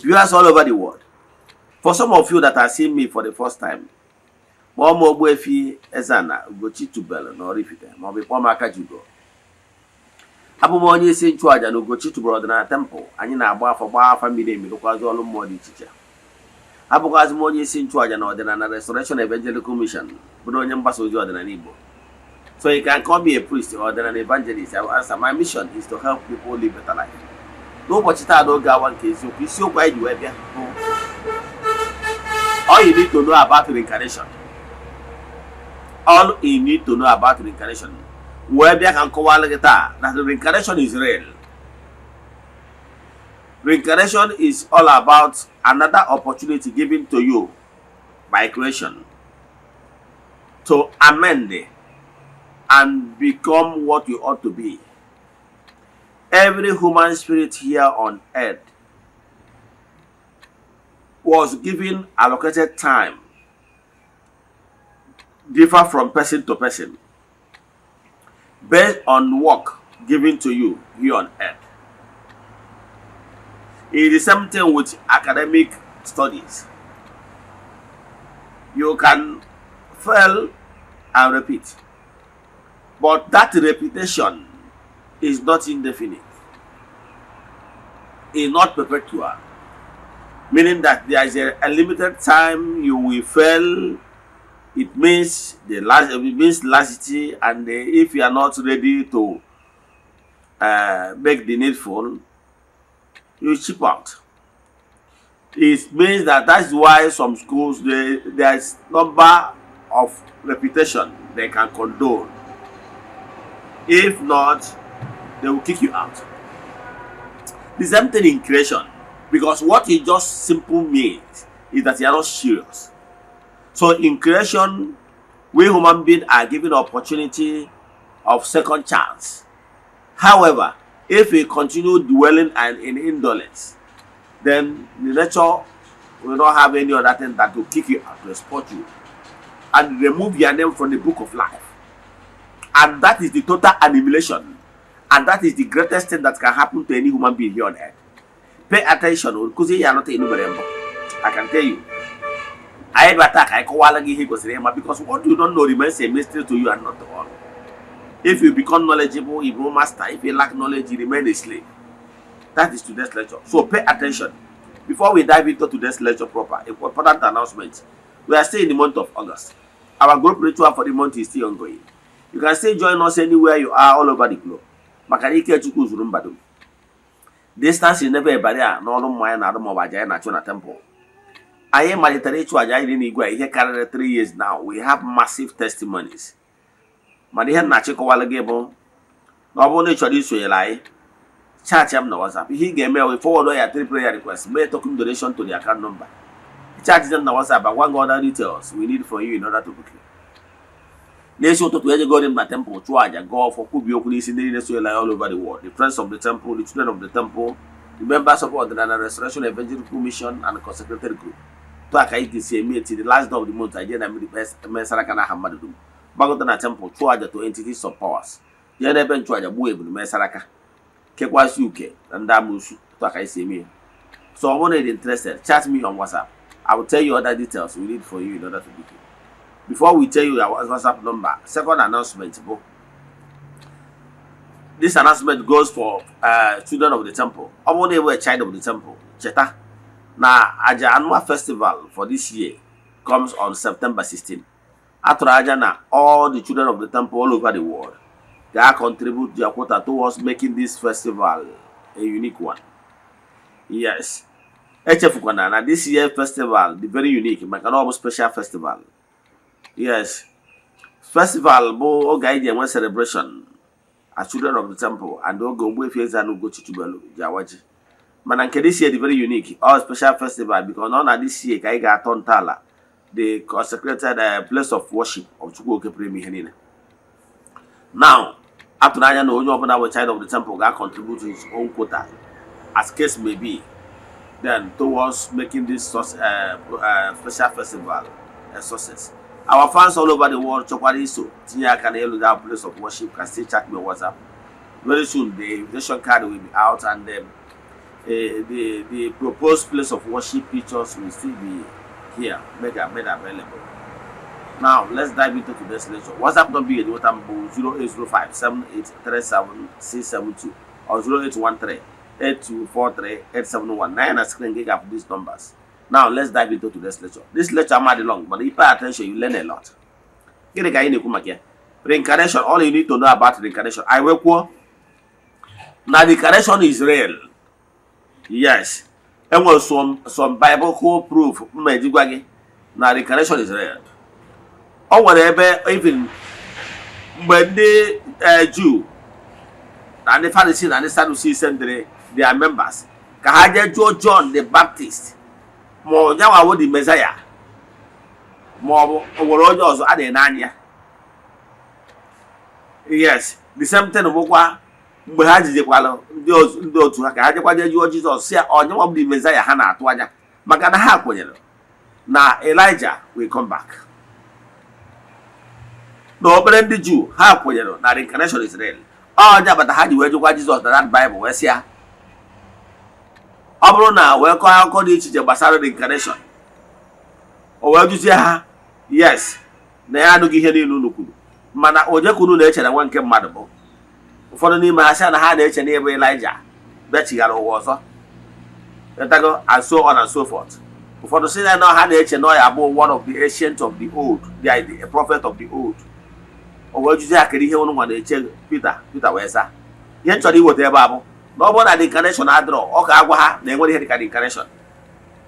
Viewers all over the world, for some of you that are seeing me for the first time, Ogbuefi Ezeana, ugochitubelu na Oraifite, ma ọ bụ kpọọ m aka jugo. Abụ m onye isi nchụaja na ugochitubelu ọdịnala temple. Anyị na-agba afa miri emi rụkwazi ọrụ mmụọ dị iche iche. Abụkwazi m onye isi nchụaja na ọdịnala Restoration Evangelical Mission, bụrụ onye mgbasa ozi ọdịnala Igbo. So you can call me a priest or an evangelist. I will answer. My mission is to help people live better life. N'ụbọchị taa n'oge awa nke isiokwu anyị ji wee bịa. All you need to know about reincarnation. All you need to know about reincarnation. Wee bịa ka nkọwalụ gị taa that reincarnation is real. Reincarnation is all about another opportunity given to you by creation to amend and become what you ought to be. Every human spirit here on earth was given allocated time, differ from person to person, based on work given to you here on earth. It is the same thing with academic studies. You can fail and repeat, but that repetition is not indefinite. It's not perpetual, meaning that there is a limited time you will fail. It means lassity, and if you are not ready to make the needful, you chip out. It means that's why some schools there is number of repetition they can condone. If not, they will kick you out. The same thing in creation, because what it just simple means is that you are not serious. So in creation, we human beings are given opportunity of second chance. However, if we continue dwelling and in indolence, then the nature will not have any other thing that will kick you out, to export you, and remove your name from the book of life. And that is the total annihilation. And that is the greatest thing that can happen to any human being here on earth. Pay attention, because you are not enumerable. I can tell you. Because what you don't know remains a mystery to you and not to all. If you become knowledgeable, you will master. If you lack knowledge, you remain a slave. That is today's lecture. So pay attention. Before we dive into today's lecture proper, important announcement. We are still in the month of August. Our group ritual for the month is still ongoing. You can still join us anywhere you are all over the globe. Distance is never a barrier. No one na temple. I am military to here carry 3 years now. We have massive testimonies. Madihan na chiko wala gebo. No bonne chodi so yelai. Chat am na WhatsApp. He game we forward your 3 prayer requests. May token donation to the account number. Chat them na WhatsApp, but one other details we need for you in order to book you. Let's go to God in my temple, Chuaja, go for Kubiokunis in the all over the world. The friends of the temple, the children of the temple, the members of the Restoration Evangelical Mission, and the consecrated group. To Akai the last day of the month, I did a Mesarakana Hamadum. Bagotana temple, Chuaja to entities of powers. Yeneben Chuaja, Bueb, Mesaraka, Kekwas UK, and Damusu, to Akai. So I wanted interested, chat me on WhatsApp. I will tell you other details we need for you in order to book you. Before we tell you our WhatsApp number, second announcement. This announcement goes for children of the temple. I'm only a child of the temple. Cheta. Now, Aja annual festival for this year comes on September 16. After Aja, all the children of the temple all over the world, they are contribute their quota towards making this festival a unique one. Yes. Now this year festival, the very unique, Makanobo special festival. Yes, festival bo guide one celebration as children of the temple and Ogbuefi Ezeana ugochitubelu Jawaji. Mananke this year the very unique, all special festival because none of this year Kaiga Tontala, the consecrated place of worship of Chukwuoke Premi Henina. Now, after I know our child of the temple God contribute to his own quota, as case may be, then towards making this special festival a success. Our fans all over the world, Chokwariso, Tia can help with our place of worship, can still chat me on WhatsApp. Very soon, the invitation card will be out, and the proposed place of worship pictures will still be here, made available. Now let's dive into today's lecture. WhatsApp number is 0805 7837672 or 0813 8243 8719 and screen gig up these numbers. Now let's dive into today's lecture. This lecture might be long, but if you pay attention, you learn a lot. Reincarnation, all you need to know about reincarnation. I will quote. Now reincarnation is real. Yes. And was some biblical proof. Now reincarnation is real. Or whatever, even when the Jew and the Pharisees and the Sadducees send their members. Kahaja John the Baptist. More Yawa the Messiah. More Rogers Adenania. Yes, the same thing of Okwa. Mbehaji Kwalo, those who have Jesus say, or no of the Messiah Hana Twaja. Magana Hakwell. Now Elijah will come back. No, but the Jew, how could you know? Now, reincarnation is real. Oh, yeah, but how do you watch Jesus? That Bible, where's here? Obrona, where call each the Basara reincarnation? Or where do you say, yes, they are no give any Nuku. Mana Ojakunu nature and one came madable. For the name I said, I had nature near Elijah. Betty got a water. And so on and so forth. For the sin I know had nature, no, about one of the ancients of the old, the prophet of the old. Or what you say, I can hear one they check Peter Wesa. Yet, whatever Bible. Nobody had incarnation I draw. Okay, they want to hear the incarnation.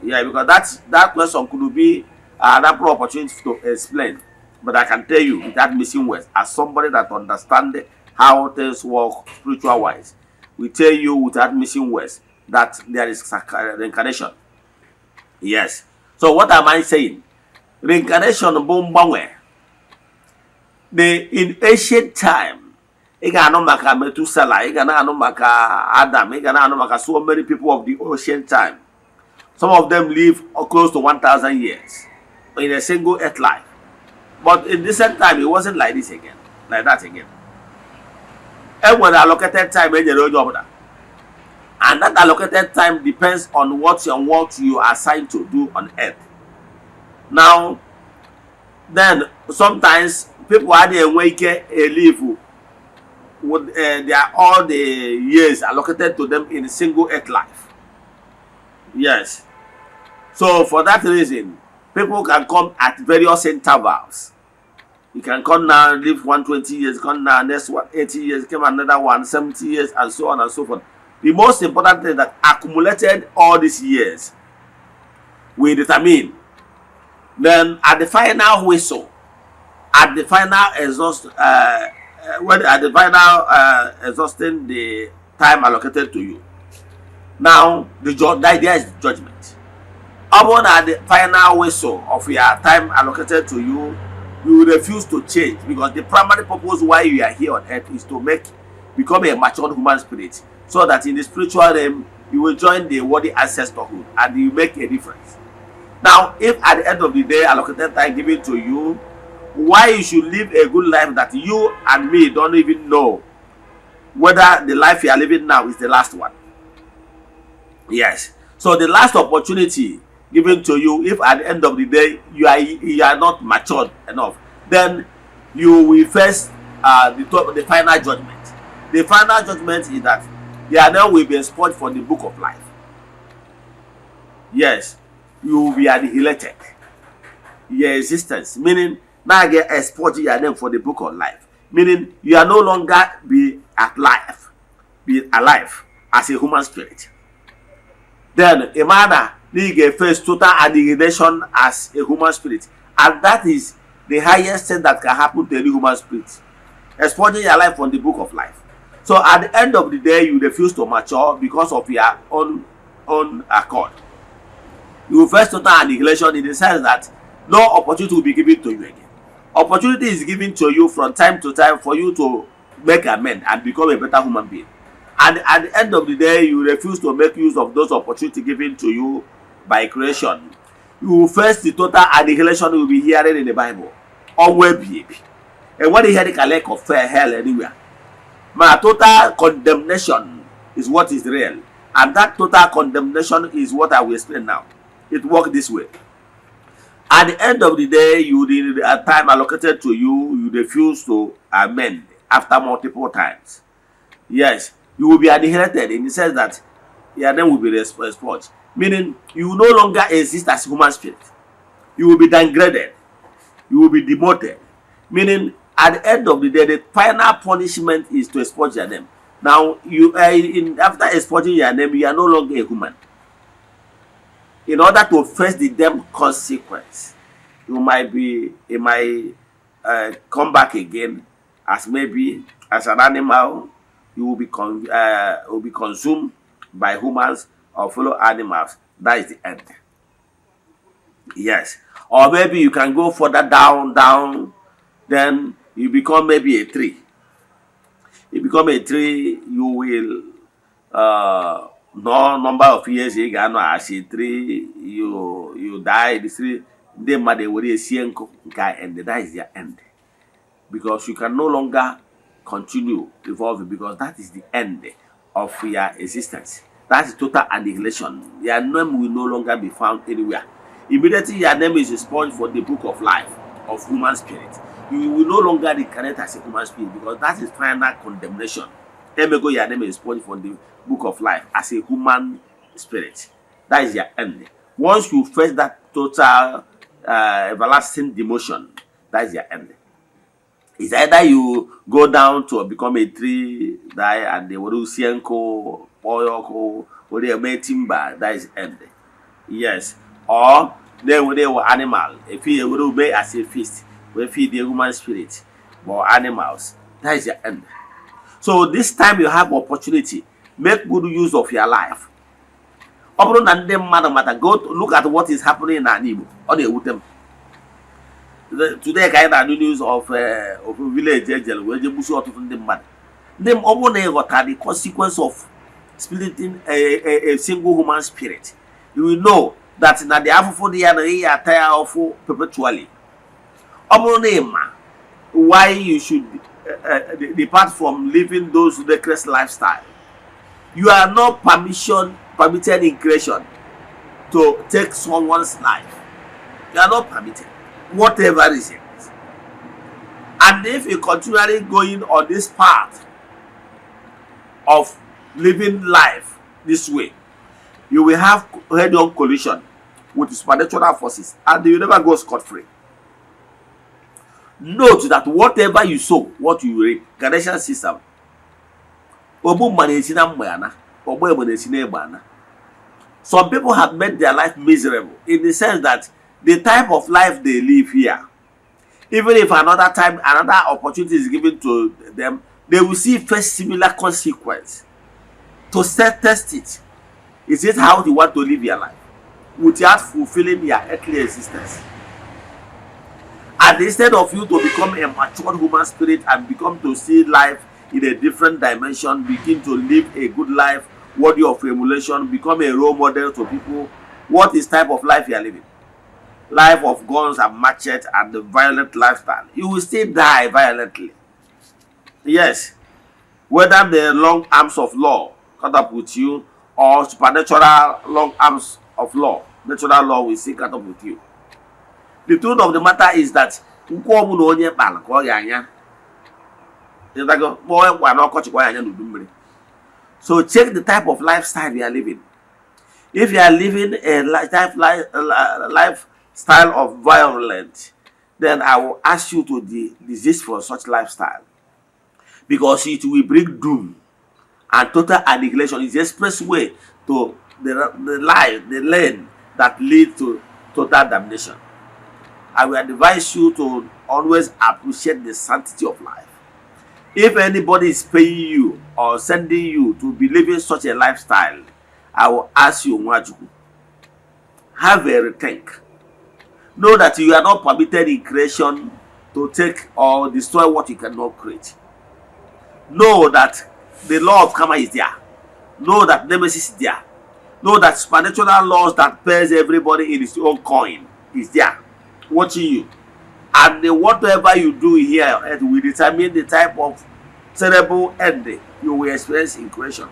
Yeah, because that question could be another opportunity to explain. But I can tell you without missing words, as somebody that understands how things work spiritual wise, we tell you without missing words that there is reincarnation. Yes. So what am I saying? Reincarnation boom bangwe. In ancient time, Iganomaka Methuselah, Iganomaka Adam, Iganomaka so many people of the ancient time. Some of them live close to 1,000 years in a single earth life. But in this time, it wasn't like this again, like that again. Everyone allocated time in the job. And that allocated time depends on what you are assigned to do on earth. Now, then sometimes people are there wake a live with all the years allocated to them in a single earth life. Yes. So for that reason, people can come at various intervals. You can come now, live 120 years, come now, next one 80 years, come another one 70 years, and so on and so forth. The most important thing that accumulated all these years will determine. Then at the final whistle, at the final exhausting the time allocated to you. Now the idea is judgment. Upon at the final whistle of your time allocated to you, you will refuse to change, because the primary purpose why you are here on earth is to become a matured human spirit, so that in the spiritual realm you will join the worthy ancestorhood and you make a difference. Now, if at the end of the day allocated time given to you, why you should live a good life that you and me don't even know whether the life you are living now is the last one? Yes. So the last opportunity given to you, if at the end of the day you are not matured enough, then you will face the final judgment. The final judgment is that your name will be expunged from the book of life. Yes, you will be annihilated. Your existence, meaning now get expunged your name for the book of life, meaning you are no longer be alive as a human spirit. Then a man will face total annihilation as a human spirit, and that is the highest thing that can happen to any human spirit, expunging your life from the book of life. So at the end of the day, you refuse to mature because of your own accord. You will face total annihilation in the sense that no opportunity will be given to you again. Opportunity is given to you from time to time for you to make amends and become a better human being. And at the end of the day, you refuse to make use of those opportunities given to you by creation. You will face the total annihilation you will be hearing in the Bible. Always be. And when you hear the lake of hell anywhere, my total condemnation is what is real. And that total condemnation is what I will explain now. It works this way. At the end of the day, the time allocated to you, you refuse to amend after multiple times. Yes, you will be annihilated in the sense that your name will be expunged. Meaning, you will no longer exist as human spirit. You will be downgraded. You will be demoted. Meaning, at the end of the day, the final punishment is to expunge your name. Now, after expunging your name, you are no longer a human. In order to face the damn consequence, it might come back again as maybe as an animal. You will be consumed by humans or fellow animals. That is the end. Yes. Or maybe you can go further down, then you become maybe a tree. You become a tree, you will no number of years you can as a tree, you die, the tree, they might worry and that is their end. Because you can no longer continue evolving, because that is the end of your existence. That is total annihilation. Your name will no longer be found anywhere. Immediately your name is expunged for the book of life of human spirit. You will no longer reincarnate as a human spirit, because that is final condemnation. Emego, your name is expunged from the book of life as a human spirit. That is your end. Once you face that total everlasting demotion, that is your end. It's either you go down to become a tree, die, and they will see sienko, poyoko, or they make timber. That is end. Yes. Or they were animal. If you will be as a feast, we feed the human spirit or animals. That is your end. So this time you have opportunity. Make good use of your life. Go look at what is happening in Anibo. Or they would them. Today, I got the news of village where they bush out of them. Them got the consequence of splitting a single human spirit. You will know that in the Afro they are tired of perpetually. Why you should depart from living those reckless lifestyle. You are not permitted in creation to take someone's life. You are not permitted, whatever is it. And if you continually going on this path of living life this way, you will have head-on collision with supernatural forces, and you never go scot-free. Note that whatever you sow, what you reap, Galatian system. Some people have made their life miserable in the sense that the type of life they live here, even if another time, another opportunity is given to them, they will see first similar consequence. To test it, is it how you want to live your life without fulfilling your earthly existence? And instead of you to become a mature human spirit and become to see life in a different dimension, begin to live a good life worthy of emulation, become a role model to people, what is type of life you are living? Life of guns and machete and the violent lifestyle. You will still die violently. Yes. Whether the long arms of law caught up with you or supernatural long arms of law, natural law will still caught up with you. The truth of the matter is that so check the type of lifestyle you are living. If you are living a lifestyle of violence, then I will ask you to desist from such lifestyle, because it will bring doom and total annihilation. It's the express way to the lane that leads to total damnation. I will advise you to always appreciate the sanctity of life. If anybody is paying you or sending you to be living such a lifestyle, I will ask you, have a rethink. Know that you are not permitted in creation to take or destroy what you cannot create. Know that the law of karma is there. Know that nemesis is there. Know that supernatural laws that pays everybody in his own coin is there, watching you. And whatever you do here, it will determine the type of terrible ending you will experience in creation.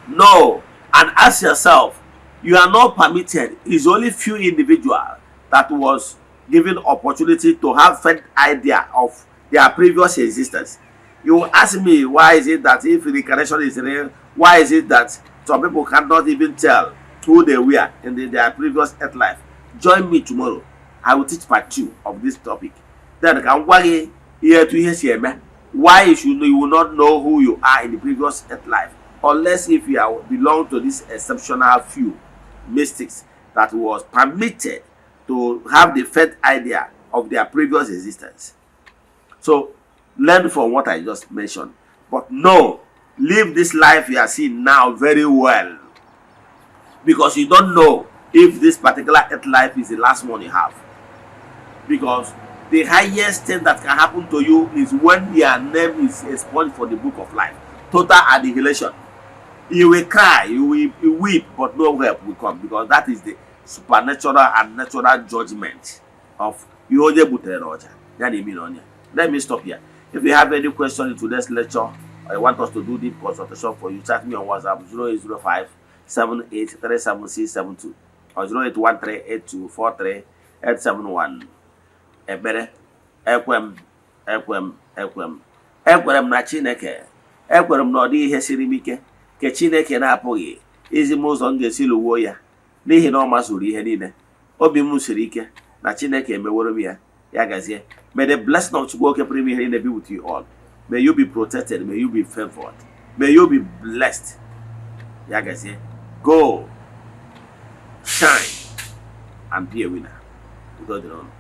No. And ask yourself, you are not permitted. It's only few individuals that was given opportunity to have first idea of their previous existence. You ask me, why is it that if reincarnation is real, why is it that some people cannot even tell who they were in their previous earth life? Join me tomorrow. I will teach part 2 of this topic. Then can worry here to hear why you will not know who you are in the previous earth life, unless if you belong to this exceptional few mystics that was permitted to have the first idea of their previous existence. So learn from what I just mentioned. But no, live this life you are seeing now very well, because you don't know if this particular earth life is the last one you have. Because the highest thing that can happen to you is when your name is expunged for the book of life. Total annihilation. You will cry, you will weep, but no help will come, because that is the supernatural and natural judgment of Yoje Buteroja. Let me stop here. If you have any question in today's lecture, I want us to do deep consultation for you, chat me on WhatsApp 0805 78377672 or 08138243 Ebere, ekwem na Chineke, ekwerem na ọ dị ihe siri m ike ke Chineke na-apụghị izi m ụzọ m ga-esi lụwuo ya, n'ihi na ọ masụrụ ihe niile. Obi m siri ike na Chineke emeworo m ya. Ya gazie. May the blessing of Chukwu pụrụ ime ihe niile be with you all. May you be protected, may you be favored, may you be blessed. Ya gazie. Go, shine, and be a winner. Go on.